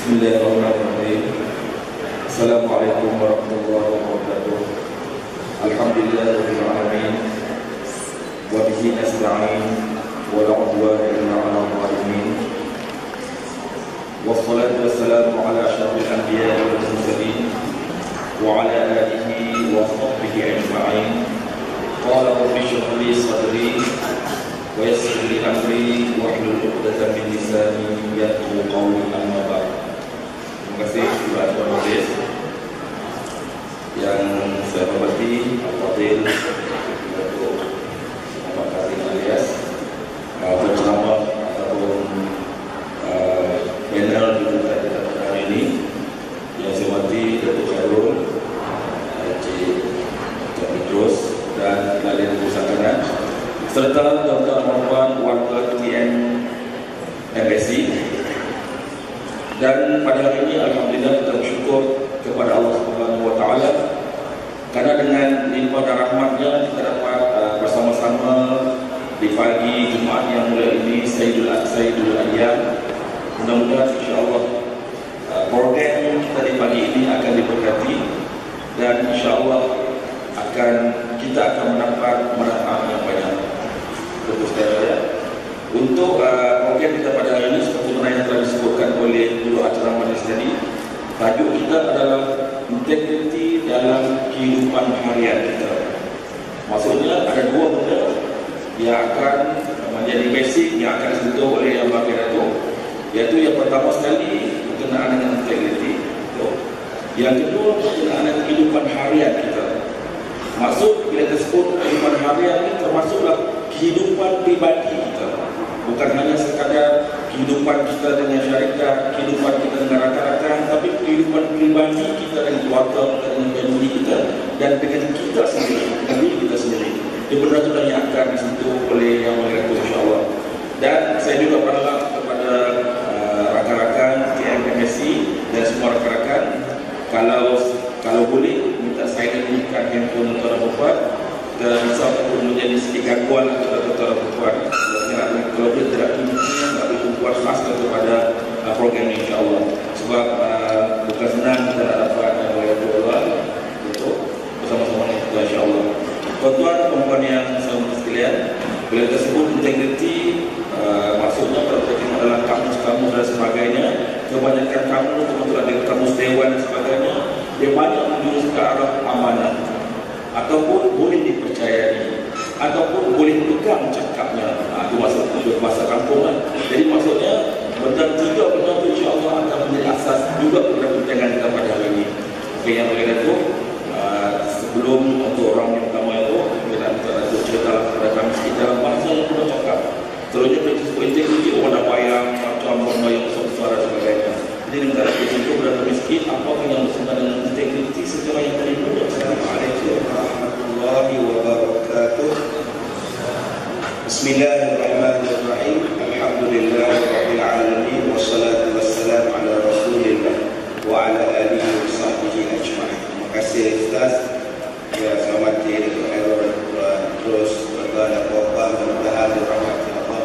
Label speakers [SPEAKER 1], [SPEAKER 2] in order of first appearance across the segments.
[SPEAKER 1] Bismillahirrahmanirrahim. Assalamualaikum warahmatullahi wabarakatuh. Alhamdulillahirabbil alamin. Wa bihi nasta'in wa la udwana illa 'alal zalimin. Wassalatu wassalamu ala asyrafil anbiya'i wal mursalin wa ala alihi wa sahbihi ajma'in. Qala rabbi shrah li sadri wa yassir li amri wahlul 'uqdatam min lisani yafqahu qawli, amma ba'd. Terima kasih kepada Tuan Majelis yang saya hormati, Al-Fadhil Datuk Muhammad Kazim Alias, penceramah ataupun panel di pada hari ini, yang saya hormati Datuk Khairul, Encik Idrus dan kalian bersakaran, serta tuan-tuan dan puan warga TN MSc. Dan pada hari ini alhamdulillah kita bersyukur kepada Allah Subhanahu wa taala karena dengan limpah dan rahmatnya kita dapat bersama-sama di pagi Jumaat yang mulia ini, Sayyidul Ayyam. Mudah-mudahan insya-Allah program kita di pagi ini akan diberkati dan insya-Allah kita akan mendapat manfaat yang banyak. Betul sekali. Untuk program kita pada hari ini, seperti mana yang telah disebutkan oleh guru acara majlis tadi, tajuk kita adalah integriti dalam kehidupan harian kita. Maksudnya ada dua benda yang akan menjadi basic yang akan disentuh oleh yang bagian itu, iaitu yang pertama sekali berkenaan dengan integriti, yang kedua berkenaan dengan kehidupan harian kita. Maksud bila kita sebut kehidupan harian ini termasuklah kehidupan pribadi kita. Bukan hanya sekadar kehidupan kita dengan syarikat, kehidupan kita dengan rakan-rakan, tapi kehidupan pribadi kita dengan keluarga kita, dengan family kita, dan dengan kita sendiri, dengan diri kita sendiri. Ini benda yang akan disentuh oleh Yang Mulia Datuk, insya-Allah. Dan saya juga berharap kepada rakan-rakan TMMSC dan semua rakan-rakan, kalau boleh minta saya berikan handphone tuan-tuan dan puan, dan bisa untuk menjadi sedikit gangguan kepada tuan-tuan dan puan. Kalau boleh tidak beri tumpuan semasa kepada program ini, insya-Allah. Sebab bukan senang kita nak dapat dua-dua untuk bersama-sama kita, insya-Allah. Tuan-tuan dan puan yang saya hormati sekalian, bila kita sebut integriti, maksudnya kalau kita tengok dalam kamus-kamus dan sebagainya, kebanyakan kamus, termasuk ada kamus dewan dan sebagainya, dia banyak menjurus ke arah amanah, ataupun boleh dipercayai, ataupun boleh pegang cakapnya. Itu maksud bahasa kampung kan. Jadi maksudnya benda tiga benda itu insya-Allah akan menjadi asas juga pada perbincangan kita pada hari ini. Okey, yang boleh Datuk, sebelum untuk orang yang pertama itu, kita nak cerita kepada kami sikit dalam bahasa yang kita cakap. Selalunya kita sebut integriti, orang dah bayang macam orang bayang besar-besar dan sebagainya. Jadi minta Datuk contoh kepada kami sikit apa yang bersama dengan integriti secara yang tadi pun. Assalamualaikum warahmatullahi wabarakatuh. Bismillahirrahmanirrahim. Alhamdulillahirabbil alamin wassalatu wassalamu ala Rasulillah wa ala alihi wa sahbihi ajma'in. Terima kasih Ustaz. Ya, selamat hari Datuk Khairul, terus tuan-tuan dan puan-puan, mudah-mudahan dirahmati Allah.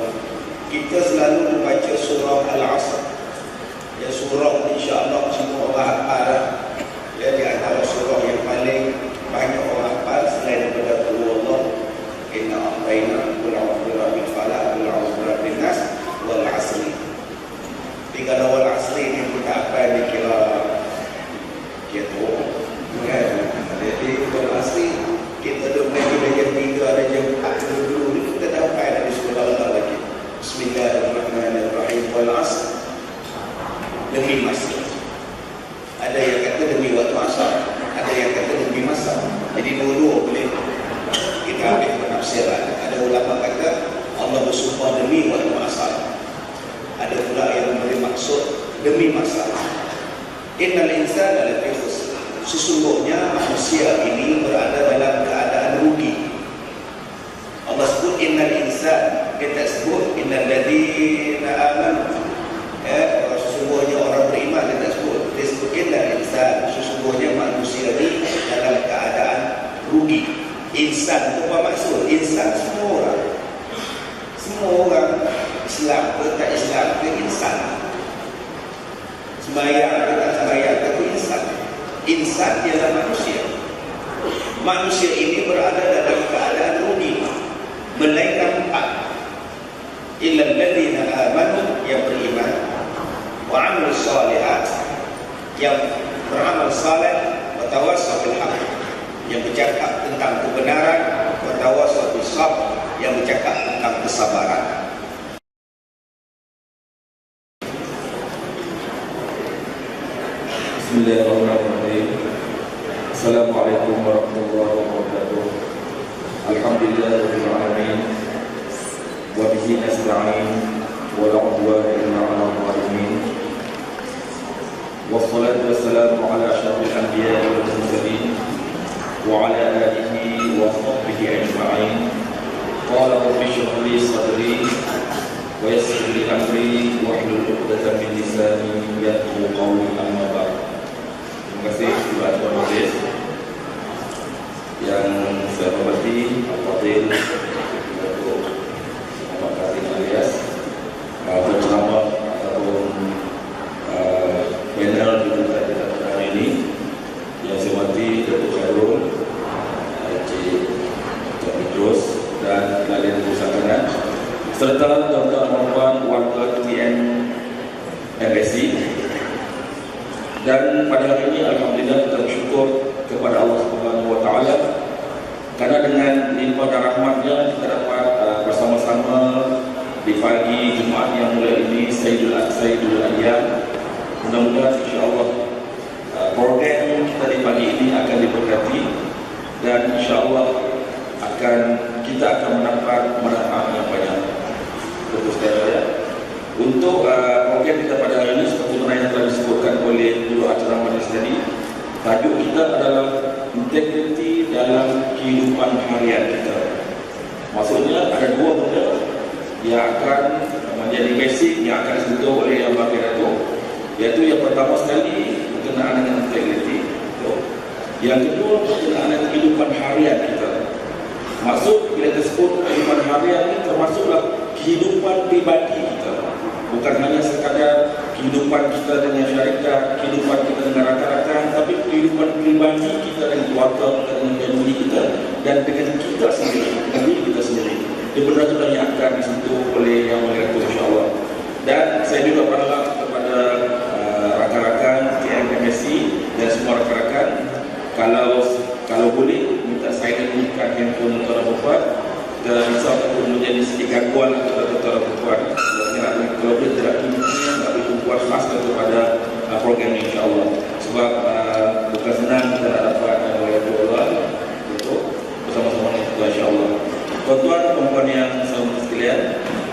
[SPEAKER 1] Kita selalu membaca surah Al-Asr. Ya, surah insya-Allah semua orang hafal. Ya, di antara surah yang paling banyak orang hafal selain daripada Allah, inna a'tayna qul a'udzu birabbil falaq qul a'udzu birabbin nas wal 'asri. Tiga wal 'asri ini kita apa ni kira gitu kan. Jadi wal 'asri kita dah mulai jam 3 ada jam 4 dulu kita dapat dari surah Allah lagi. Bismillahirrahmanirrahim. Wal 'asr, demi masa. Ada yang kata demi waktu asar, ada yang kata demi masa. Jadi dua-dua boleh kita ambil penafsiran. Ada ulama kata Allah bersumpah demi waktu asar. Ada pula yang memberi maksud demi masa. Innal insana lafi khusr. Sesungguhnya manusia ini berada dalam keadaan rugi. Allah sebut innal insan, kita sebut innal ladzina amanu. Sesungguhnya orang beriman, kita sebut innal insan. Sesungguhnya manusia ini dalam keadaan rugi. Insan itu apa maksud? Insan semua orang. Semua orang, Islam ke tak Islam ke, insan.
[SPEAKER 2] Sembahyang atau tak sembahyang, tapi insan. Insan ialah manusia. Manusia ini berada dalam keadaan rugi, melainkan empat. Illal ladzina amanu, yang beriman, wa amilus shalihat, yang beramal saleh, wa tawassaw bil haqq, yang bercakap tentang kebenaran, wa tawassaw bis sabr, yang bercakap tentang kesabaran.
[SPEAKER 1] Bismillahirrahmanirrahim. Assalamualaikum warahmatullahi wabarakatuh. Alhamdulillahirabbil alamin. Wa bihi nasta'in wa la udwana illa 'alal zalimin. Wassalatu wassalamu ala asyrafil anbiya'i wal mursalin wa ala alihi wa sahbihi ajma'in. Qala rabbi shrah li sadri wa yassir li amri wahlul 'uqdatam min lisani yafqahu qawli, amma ba'd. Terima kasih kepada Tuan Majelis yang saya hormati, Al-Fadhil Datuk Muhammad Kazim Alias, penceramah ataupun panel di kita hari ini, yang saya hormati Datuk Syahrul, Encik Idrus dan kalian bersama, serta tuan-tuan dan puan warga TN MSc. Dan pada hari ini alhamdulillah kita bersyukur kepada Allah Subhanahu wa taala karena dengan limpah dan rahmatnya kita dapat bersama-sama di pagi Jumaat yang mulia ini, Sayyidul Ayyam. Mudah-mudahan insya-Allah program kita di pagi ini akan diberkati dan insya-Allah kita akan mendapat manfaat yang banyak. Betul sekali ya. Untuk program kita pada hari ini seperti mana yang telah disebutkan oleh guru acara majlis tadi, tajuk kita adalah integriti dalam kehidupan harian kita. Maksudnya ada dua benda yang akan menjadi basic yang akan disentuh oleh Yang Bakir Datuk, iaitu yang pertama sekali berkenaan dengan integriti, yang kedua berkenaan dengan kehidupan harian kita. Maksud bila kita sebut kehidupan harian ini termasuklah kehidupan pribadi kita. Bukan hanya sekadar kehidupan kita dengan syarikat, kehidupan kita dengan rakan-rakan, tapi kehidupan pribadi kita dengan keluarga kita, dengan family kita, dan dengan kita sendiri, dengan diri kita sendiri. Dia benda-benda yang akan disentuh oleh Yang Mulia Datuk, insya-Allah. Dan saya juga berharap kepada rakan-rakan TMMSC dan semua rakan-rakan, kalau boleh minta saya dengarkan handphone tuan-tuan dan puan, dan bisa untuk menjadi sedikit gangguan kepada tuan-tuan dan puan. Kalau boleh tidak beri tumpuan khas kepada program ini, insya-Allah. Sebab bukan senang kita nak dapat Allah untuk bersama-sama kita, insya-Allah. Tuan-tuan dan puan yang saya hormati sekalian,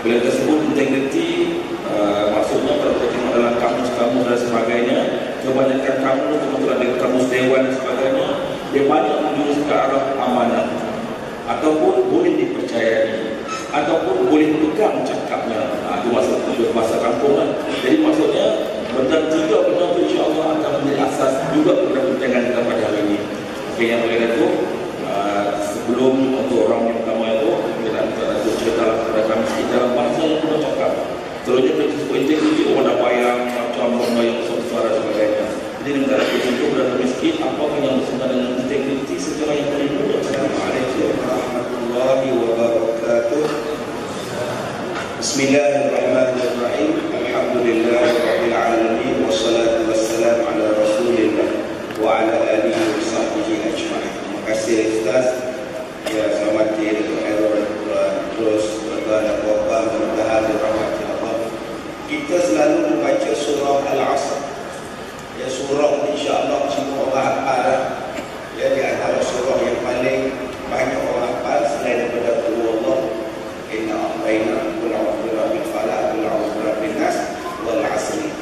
[SPEAKER 1] bila kita sebut integriti, maksudnya kalau kita tengok dalam kamus-kamus dan sebagainya, kebanyakan kamus, termasuk ada kamus dewan dan sebagainya, dia banyak menjurus ke arah amanah, ataupun boleh dipercayai, ataupun boleh pegang cakapnya. Itu maksud bahasa kampung kan. Jadi maksudnya benda tiga benda itu insya-Allah akan menjadi asas juga pada perbincangan kita pada hari ini. Okey, Yang boleh Datuk, sebelum untuk orang yang pertama itu kita nak cerita kepada kami sikit dalam bahasa yang kita cakap. Terusnya kita sebut integriti, orang bayang macam membayang suara sebagainya. Jadi minta Datuk untuk berapa sikit apakah yang bersama dengan integriti secara yang paling mudah.
[SPEAKER 2] Assalamualaikum warahmatullahi wabarakatuh. Bismillahirrahmanirrahim. Alhamdulillahirabbil alamin, wassalatu wassalamu ala Rasulillah wa ala alihi wa sahbihi ajma'in. Terima kasih Ustaz. Ya, selamat hari Datuk Khairul, terus tuan-tuan dan puan-puan, mudah-mudahan dirahmati Allah. Kita selalu membaca surah Al-Asr. Ya, surah insya-Allah semua orang hafal. Ya, di antara surah yang paling banyak orang hafal selain daripada Qul Huwallah, Inna a'tayna, Qul a'udzu birabbil falaq, Qul a'udzu birabbin nas, wal 'asri.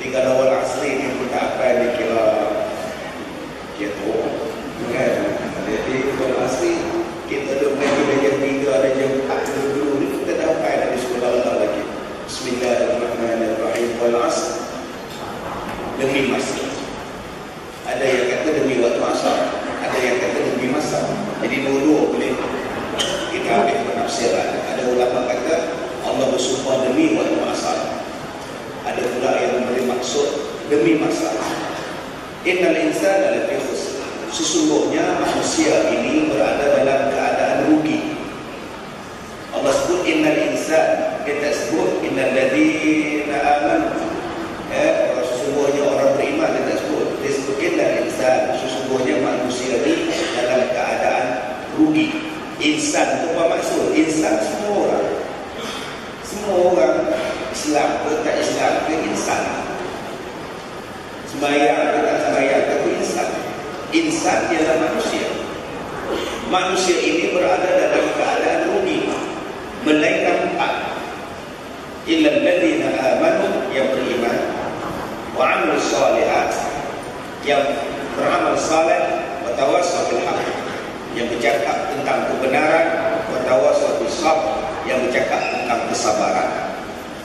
[SPEAKER 2] Tiga wal 'asri ini kita apa ni kira gitu. Kan? Jadi wal 'asri kita dah main jam 3 ada jam 4 dulu ni kita dapat dari sekolah Allah lagi. Bismillahirrahmanirrahim. Wal 'asr. Demi masa. demi masalah. Innal insana lafi khusr. Sesungguhnya manusia ini berada dalam keadaan rugi. Allah sebut innal insan, dia tak sebut innal ladzina amanu. Sesungguhnya orang beriman, dia tak sebut. Dia sebut innal insan, sesungguhnya manusia ini dalam keadaan rugi. Insan itu apa maksud? Insan semua orang. Semua orang, Islam ke tak Islam ke insan. Sembahyang ke tak sembahyang ke insan. Insan ialah manusia. Manusia ini berada dalam keadaan rugi, melainkan empat. Illal ladzina amanu, yang beriman, wa amilus shalihat, yang beramal saleh, wa tawassaw bil haqq, yang bercakap tentang kebenaran, wa tawassaw bis sabr, yang bercakap tentang kesabaran.